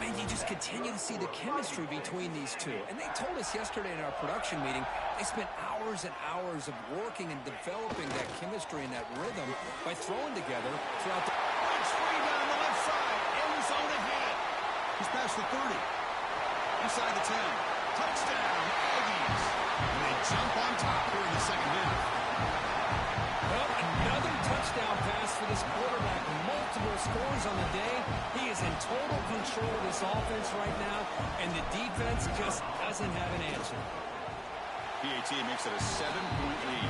And you just continue to see the chemistry between these two. And they told us yesterday in our production meeting, they spent hours and hours of working and developing that chemistry and that rhythm by throwing together throughout the... Breaks free down the left side. End zone ahead. He's past the 30. Inside the 10. Touchdown, Aggies. And they jump on top here in the second half. Well, another touchdown pass for this quarterback. Multiple scores on the day. He is in total control of this offense right now, and the defense just doesn't have an answer. PAT makes it a 7-point lead.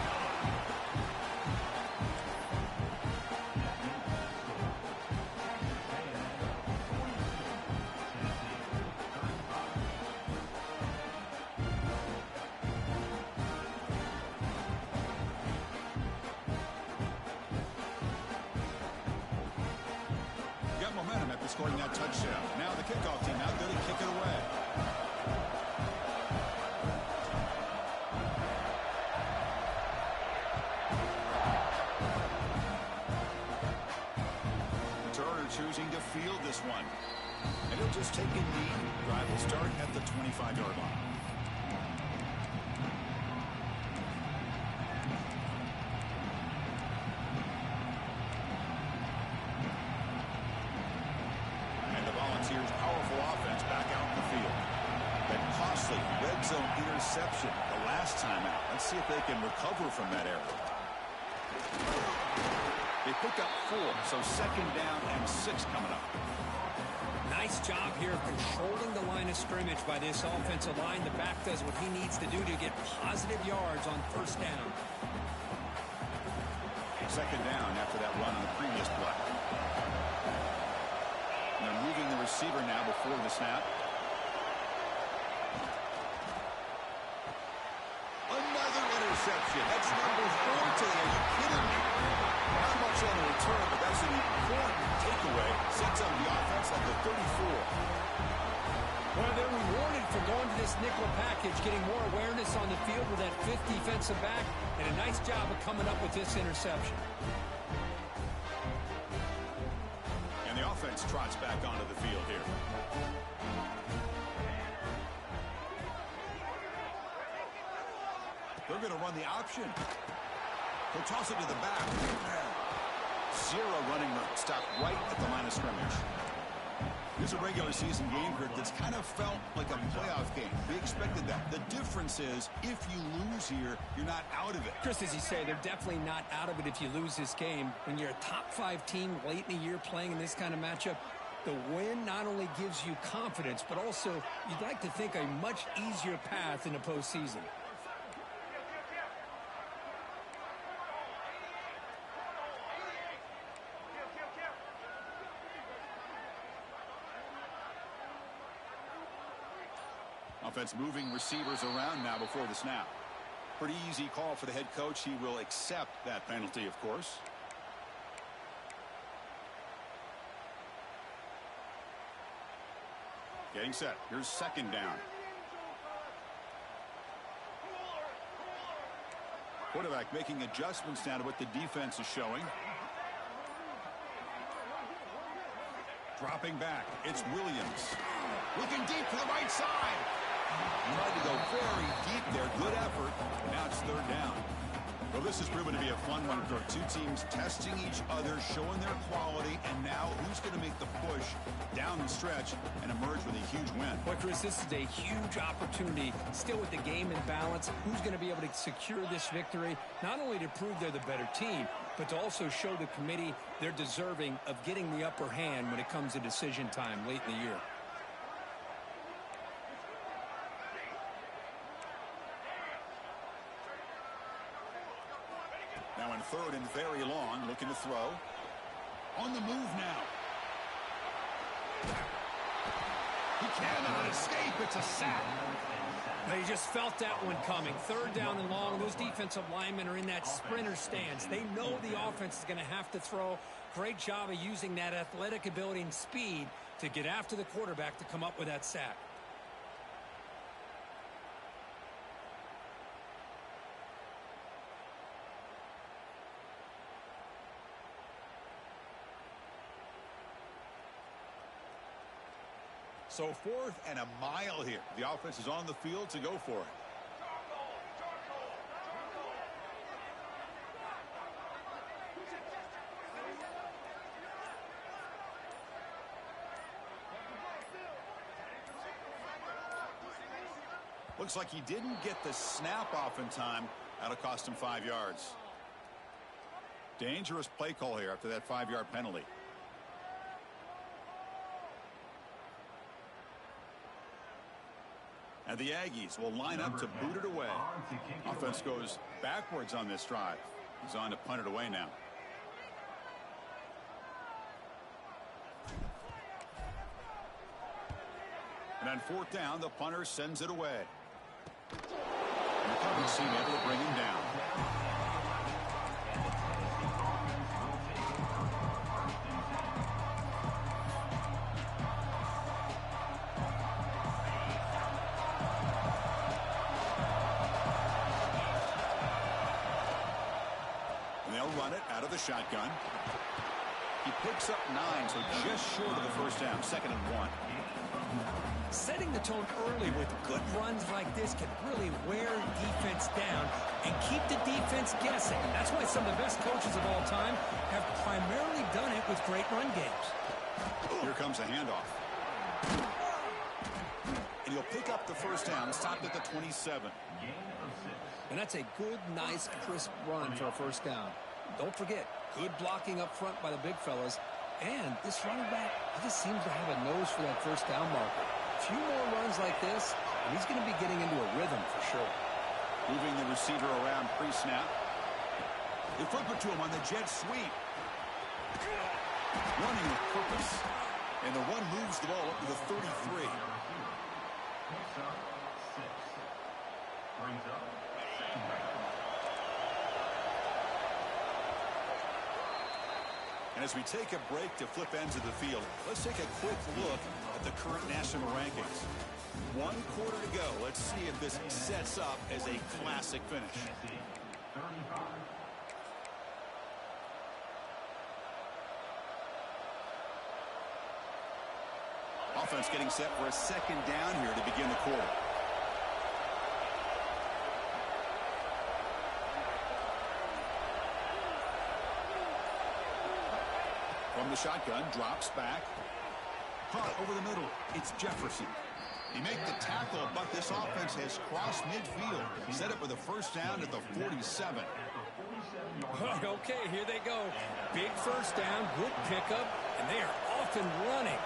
Got momentum after scoring that touchdown. Now the kickoff team out there to kick it away. Choosing to field this one. And he'll just take a knee. Drive will start at the 25-yard line. And the Volunteers' powerful offense back out in the field. That costly red zone interception the last time out. Let's see if they can recover from that error. They pick up 4, so second down and 6 coming up. Nice job here of controlling the line of scrimmage by this offensive line. The back does what he needs to do to get positive yards on first down. Second down after that run on the previous play. And they're moving the receiver now before the snap. Another interception. That's number 4 today. Are you kidding me? Not much on the return, but that's an important takeaway. Sets up the offense at the 34. Well, they're rewarded for going to this nickel package, getting more awareness on the field with that fifth defensive back, and a nice job of coming up with this interception. And the offense trots back onto the field here. They're going to run the option. He'll toss it to the back. Zero running room. Stopped right at the line of scrimmage. Here's a regular season game here that's kind of felt like a playoff game. We expected that. The difference is if you lose here, you're not out of it. Chris, as you say, they're definitely not out of it if you lose this game. When you're a top-5 team late in the year playing in this kind of matchup, the win not only gives you confidence, but also you'd like to think a much easier path in the postseason. Offense moving receivers around now before the snap. Pretty easy call for the head coach. He will accept that penalty, of course. Getting set. Here's second down. Quarterback making adjustments now to what the defense is showing. Dropping back. It's Williams. Looking deep to the right side. Tried to go very deep there. Good effort. Now it's third down. Well, this has proven to be a fun one for two teams testing each other, showing their quality, and now who's going to make the push down the stretch and emerge with a huge win. Well, Chris, this is a huge opportunity. Still with the game in balance, who's going to be able to secure this victory, not only to prove they're the better team, but to also show the committee they're deserving of getting the upper hand when it comes to decision time late in the year. Now in third and very long, looking to throw. On the move now. He cannot escape. It's a sack. They just felt that one coming. Third down and long. Those defensive linemen are in that sprinter stance. They know the offense is going to have to throw. Great job of using that athletic ability and speed to get after the quarterback to come up with that sack. So 4th and a mile here. The offense is on the field to go for it. Looks like he didn't get the snap off in time. That'll cost him 5 yards. Dangerous play call here after that 5-yard penalty. And the Aggies will line up to boot it away. Offense goes backwards on this drive. He's on to punt it away now. And on 4th down, the punter sends it away. And the coverage team able to bring him down. And they'll run it out of the shotgun. He picks up 9, so just short of the first down, 2nd and 1. Setting the tone early with good runs like this can really wear defense down and keep the defense guessing. That's why some of the best coaches of all time have primarily done it with great run games. Here comes a handoff. And he'll pick up the first down, stopped at the 27. And that's a good, nice, crisp run for a first down. Don't forget, good blocking up front by the big fellas. And this running back, he just seems to have a nose for that first down marker. A few more runs like this, and he's going to be getting into a rhythm for sure. Moving the receiver around pre-snap. They flip it to him on the jet sweep. Running with purpose. And the run moves the ball up to the 33. Brings up second down. And as we take a break to flip ends of the field, let's take a quick look at the current national rankings. 1 quarter to go. Let's see if this sets up as a classic finish. Offense getting set for a 2nd down here to begin the quarter. From the shotgun, drops back. Caught over the middle. It's Jefferson. He make the tackle, but this offense has crossed midfield. Set up with a first down at the 47. Okay, here they go. Big first down, good pickup, and they are off and running.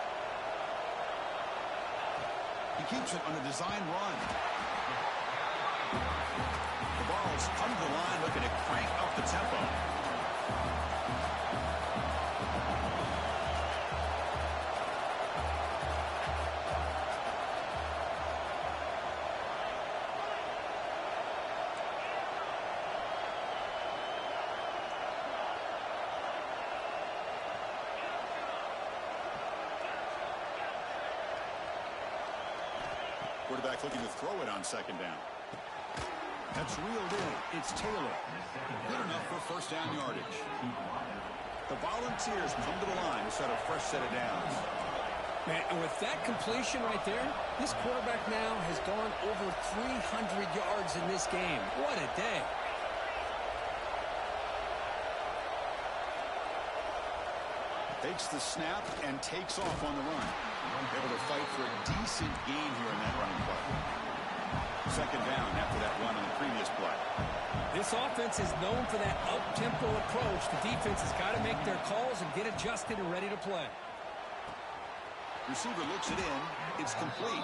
He keeps it on a design run. The ball's under the line, looking to crank up the tempo. Quarterback looking to throw it on 2nd down. That's reeled in. It's Taylor. Good enough for first down yardage. The Volunteers come to the line to set a fresh set of downs. Man, and with that completion right there, this quarterback now has gone over 300 yards in this game. What a day. Takes the snap and takes off on the run. Able to fight for a decent gain here in that running play. 2nd down after that run on the previous play. This offense is known for that up-tempo approach. The defense has got to make their calls and get adjusted and ready to play. Receiver looks it in. It's complete.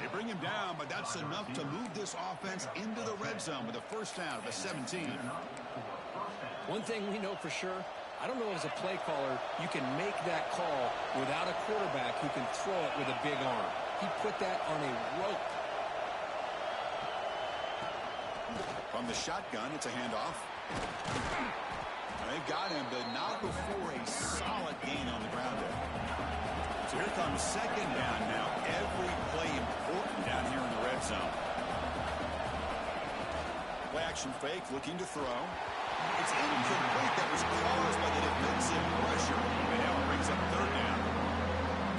They bring him down, but that's enough to move this offense into the red zone with a first down of the 17. One thing we know for sure, I don't know as a play caller, you can make that call without a quarterback who can throw it with a big arm. He put that on a rope. From the shotgun, it's a handoff. They've got him, but not before a solid gain on the ground there. So here comes 2nd down now. Every play important down here in the red zone. Play action fake, looking to throw. It's incomplete. That was caused by the defensive pressure. And now it brings up 3rd down.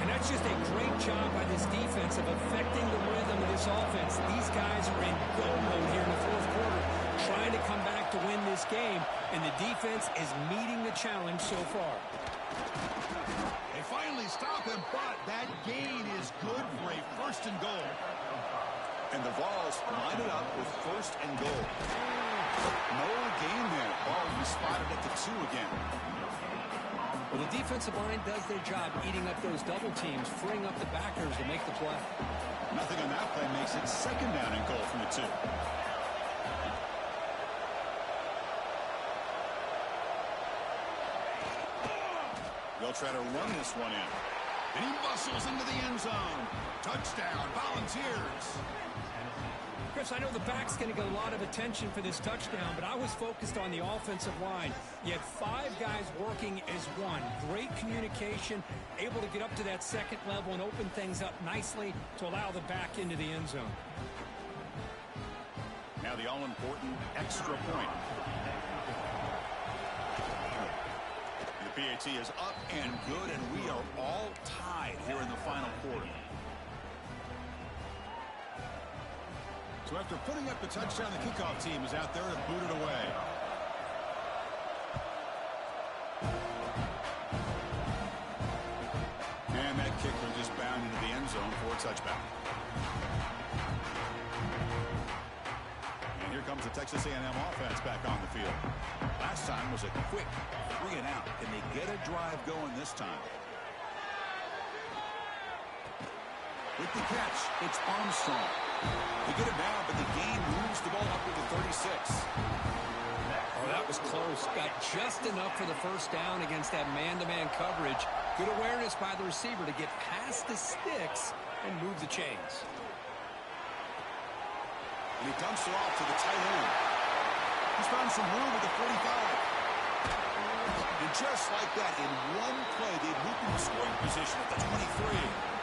And That's just a great job by this defense of affecting the rhythm of this offense. These guys are in go mode here in the fourth quarter, trying to come back to win this game, and the defense is meeting the challenge so far. They finally stop him, but that gain is good for a first and goal. And the Vols line it up with first and goal. No gain there. Ball will be spotted at the 2 again. Well, the defensive line does their job eating up those double teams, freeing up the backers to make the play. Nothing on that play makes it second down and goal from the 2. They'll try to run this one in. And he bustles into the end zone. Touchdown, Volunteers. Chris, I know the back's going to get a lot of attention for this touchdown, but I was focused on the offensive line. You had 5 guys working as one. Great communication, able to get up to that second level and open things up nicely to allow the back into the end zone. Now the all-important extra point. The PAT is up and good, and we are all tied here in the final quarter. So after putting up the touchdown, the kickoff team is out there to boot it away. And that kick will just bound into the end zone for a touchback. And here comes the Texas A&M offense back on the field. Last time was a quick 3 and out. Can they get a drive going this time? With the catch, it's Armstrong. They get it down, but the gain moves the ball up to the 36. Oh, that was close. Got just enough for the first down against that man-to-man coverage. Good awareness by the receiver to get past the sticks and move the chains. And he dumps it off to the tight end. He's found some room at the 45. And just like that, in one play, they moved into scoring position at the 23.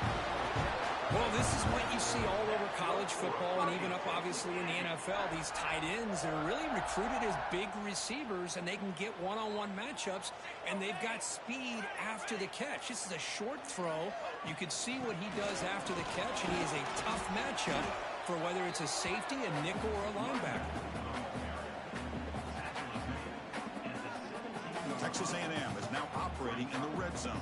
Well, this is what you see all over college football and even up, obviously, in the NFL. These tight ends are really recruited as big receivers, and they can get one-on-one matchups, and they've got speed after the catch. This is a short throw. You can see what he does after the catch, and he is a tough matchup for whether it's a safety, a nickel, or a linebacker. Texas A&M is now operating in the red zone.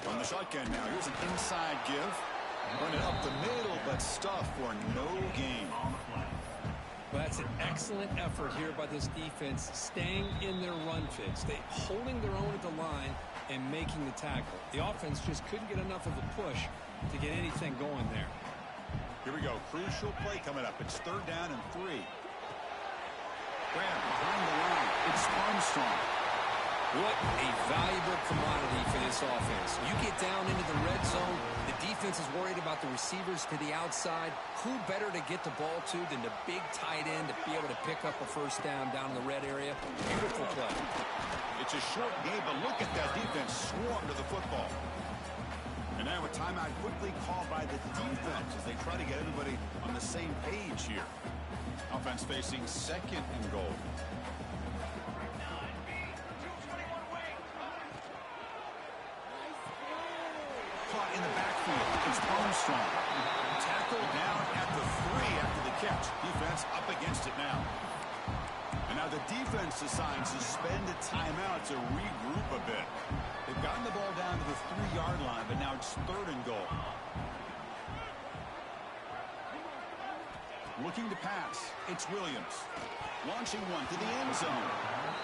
On the shotgun now, here's an inside give. Run it up the middle, but stuff for no gain. Well, that's an excellent effort here by this defense, staying in their run fits. They holding their own at the line and making the tackle. The offense just couldn't get enough of a push to get anything going there. Here we go. Crucial play coming up. It's 3rd down and 3. Graham behind the line. It's Armstrong. What a valuable commodity for this offense. You get down into the red zone, the defense is worried about the receivers to the outside. Who better to get the ball to than the big tight end to be able to pick up a first down in the red area? Beautiful play. It's a short game, but look at that defense swarm to the football. And now a timeout quickly called by the defense as they try to get everybody on the same page here. Offense facing 2nd and goal. In the backfield, it's Armstrong. Tackled down at the 3 after the catch. Defense up against it now. And now the defense decides to spend a timeout to regroup a bit. They've gotten the ball down to the 3-yard line, but now it's 3rd and goal. Looking to pass, it's Williams. Launching one to the end zone.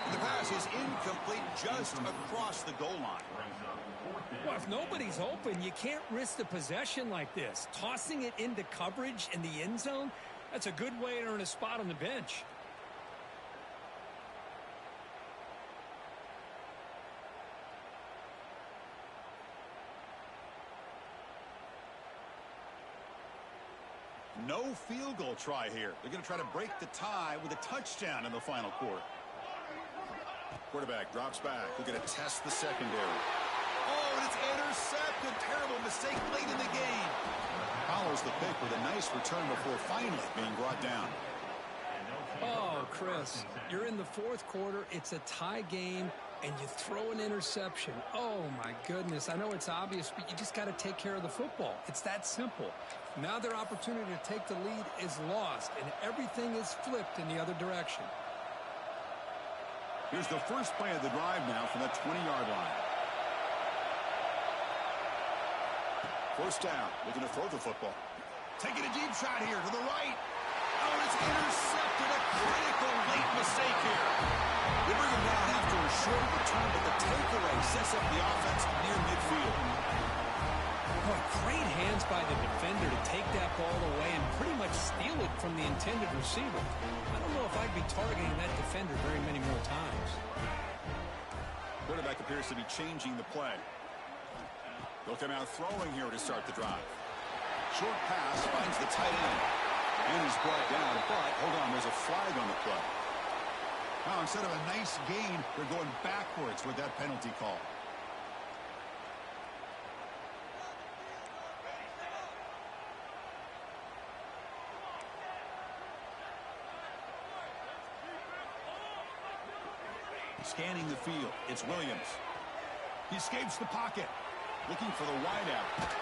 And the pass is incomplete just across the goal line. Well, if nobody's open, you can't risk the possession like this. Tossing it into coverage in the end zone, that's a good way to earn a spot on the bench. No field goal try here. They're going to try to break the tie with a touchdown in the final quarter. Quarterback drops back. We're going to test the secondary. Oh, and it's intercepted. Terrible mistake late in the game. Follows the pick with a nice return before finally being brought down. Oh, Chris, you're in the fourth quarter. It's a tie game, and you throw an interception. Oh, my goodness. I know it's obvious, but you just got to take care of the football. It's that simple. Now their opportunity to take the lead is lost, and everything is flipped in the other direction. Here's the first play of the drive now from the 20-yard line. First down, looking to throw the football. Taking a deep shot here to the right. Oh, it's intercepted. A critical late mistake here. They bring him down after a short return, but the takeaway sets up the offense near midfield. Oh, great hands by the defender to take that ball away and pretty much steal it from the intended receiver. I don't know if I'd be targeting that defender very many more times. Quarterback appears to be changing the play. They'll come out throwing here to start the drive. Short pass finds the tight end. And he's brought down, but hold on, there's a flag on the play. Now, instead of a nice gain, they're going backwards with that penalty call. Scanning the field, it's Williams. He escapes the pocket, looking for the wideout.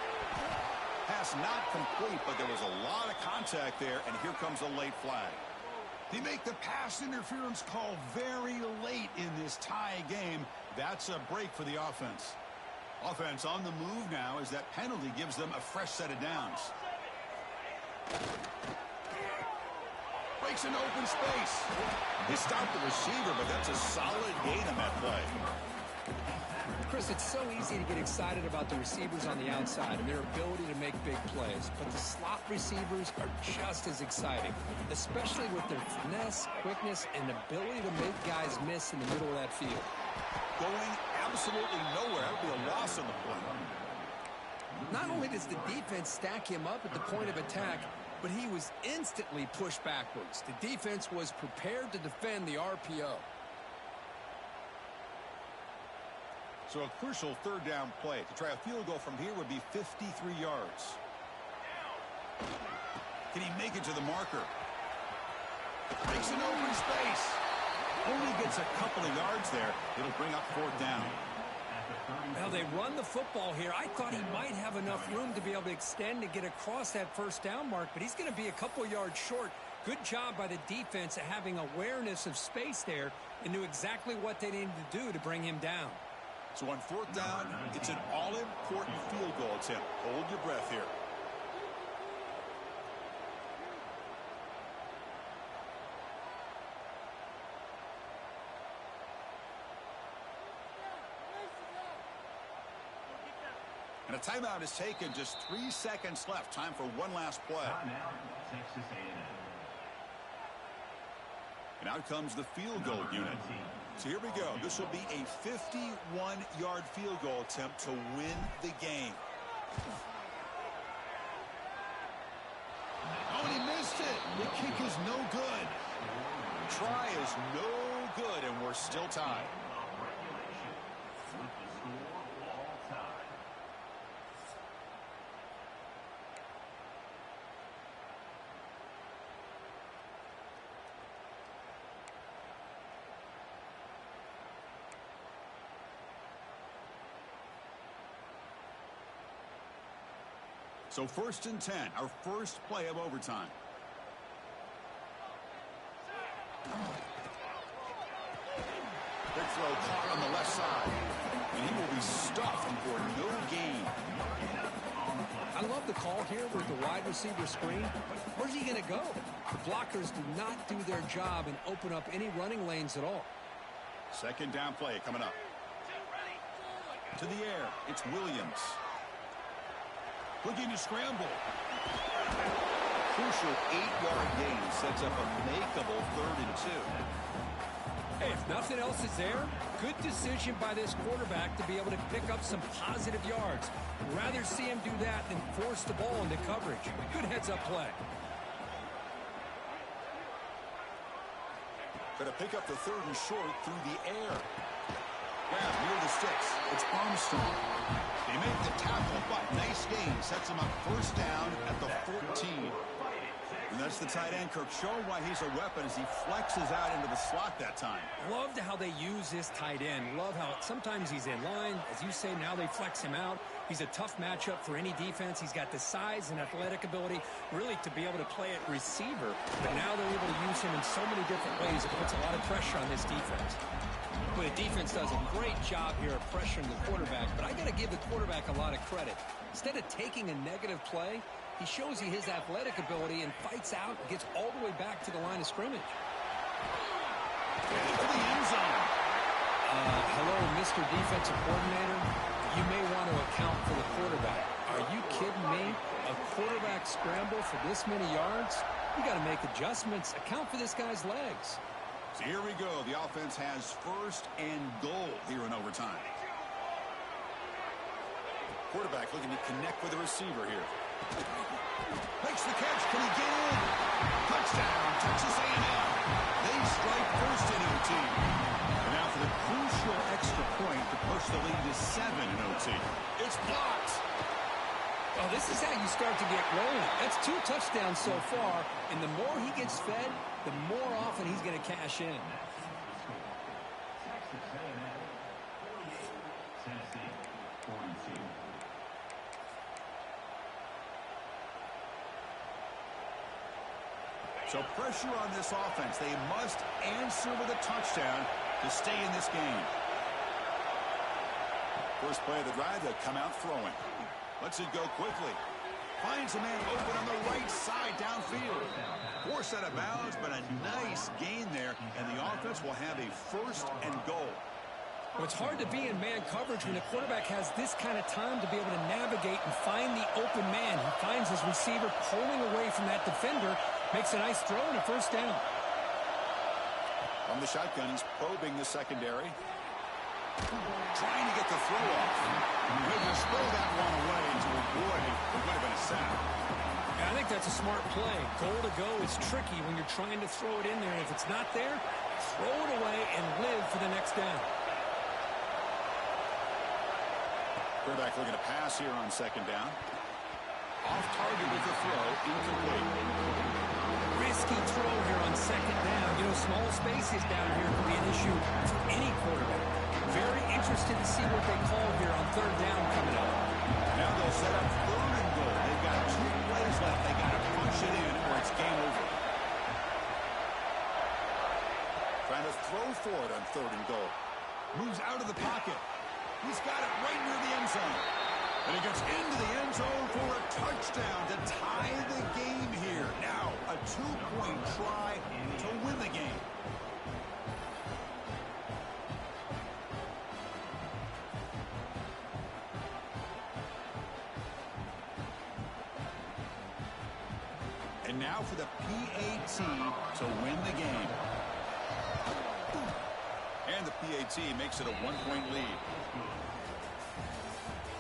Pass not complete, but there was a lot of contact there, and here comes a late flag. They make the pass interference call very late in this tie game. That's a break for the offense. Offense on the move now as that penalty gives them a fresh set of downs. Breaks an open space. They stopped the receiver, but that's a solid gain on that play. Chris, it's so easy to get excited about the receivers on the outside and their ability to make big plays, but the slot receivers are just as exciting, especially with their finesse, quickness, and ability to make guys miss in the middle of that field. Going absolutely nowhere. That would be a loss on the play. Not only does the defense stack him up at the point of attack, but he was instantly pushed backwards. The defense was prepared to defend the RPO. So a crucial third down play. To try a field goal from here would be 53 yards. Can he make it to the marker? Makes an open space. Only gets a couple of yards there. It'll bring up fourth down. Well, they run the football here. I thought he might have enough room to be able to extend and get across that first down mark, but he's going to be a couple yards short. Good job by the defense at having awareness of space there and knew exactly what they needed to do to bring him down. So on fourth down, it's an all-important field goal attempt. Hold your breath here. And a timeout is taken. Just 3 seconds left. Time for one last play. Texas A&M. And out comes the field goal unit. So here we go. This will be a 51-yard field goal attempt to win the game. Oh, and he missed it. The kick is no good. Try is no good, and we're still tied. So 1st and 10, our first play of overtime. Big throw caught on the left side. And he will be stuffed for no gain. I love the call here with the wide receiver screen. Where's he going to go? The blockers do not do their job and open up any running lanes at all. Second down play coming up. To the air, it's Williams. Looking to scramble. Crucial 8-yard gain sets up a makeable 3rd and 2. Hey, if nothing else is there, good decision by this quarterback to be able to pick up some positive yards. Rather see him do that than force the ball into coverage. Good heads-up play. Going to pick up the 3rd and short through the air. Grab near the sticks. It's Armstrong. They make the tackle, but nice gain. Sets him up 1st down at the 14. And that's the tight end, Kirk, showing why he's a weapon as he flexes out into the slot that time. Loved how they use this tight end. Love how sometimes he's in line. As you say, now they flex him out. He's a tough matchup for any defense. He's got the size and athletic ability really to be able to play at receiver. But now they're able to use him in so many different ways. It puts a lot of pressure on this defense. Well, the defense does a great job here of pressuring the quarterback, but I got to give the quarterback a lot of credit. Instead of taking a negative play, he shows you his athletic ability and fights out and gets all the way back to the line of scrimmage. Into the end zone. Hello, Mr. Defensive Coordinator. You may want to account for the quarterback. Are you kidding me? A quarterback scramble for this many yards? You got to make adjustments. Account for this guy's legs. So here we go. The offense has first and goal here in overtime. Quarterback looking to connect with the receiver here. Makes the catch. Can he get in? Touchdown, Texas A&M. They strike first in OT. And now for the crucial extra point to push the lead to 7 in OT. It's blocked. Oh, this is how you start to get rolling. That's 2 touchdowns so far, and the more he gets fed, the more often he's going to cash in. So pressure on this offense. They must answer with a touchdown to stay in this game. First play of the drive, they come out throwing. Lets it go quickly. Finds a man open on the right side downfield. Forced out of bounds, but a nice gain there, and the offense will have a first and goal. Well, it's hard to be in man coverage when the quarterback has this kind of time to be able to navigate and find the open man. He finds his receiver pulling away from that defender, makes a nice throw and a first down. From the shotgun, he's probing the secondary. Trying to get the throw off. He'll just throw that one away to avoid what would have been a sack. Yeah, I think that's a smart play. Goal to go is tricky when you're trying to throw it in there. If it's not there, throw it away and live for the next down. Quarterback looking to pass here on second down. Off target with the throw, incomplete. Risky throw here on second down. You know, small spaces down here can be an issue for any quarterback. Very interested to see what they call here on third down coming up. Now they'll set up third and goal. They've got 2 plays left. They got to punch it in or it's game over. Trying to throw for it on third and goal. Moves out of the pocket. He's got it right near the end zone. And he gets into the end zone for a touchdown to tie the game here. Now, a 2-point try to win the game. And now for the PAT to win the game. And the PAT makes it a 1-point lead.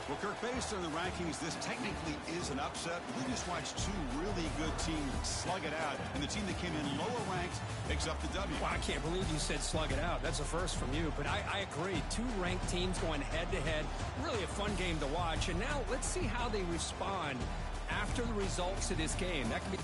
Well, Kirk, based on the rankings, this technically is an upset. We just watched 2 really good teams slug it out, and the team that came in lower ranked picks up the W. Well, I can't believe you said slug it out. That's a first from you, but I agree. 2 ranked teams going head-to-head. Really a fun game to watch. And now let's see how they respond after the results of this game. That can be...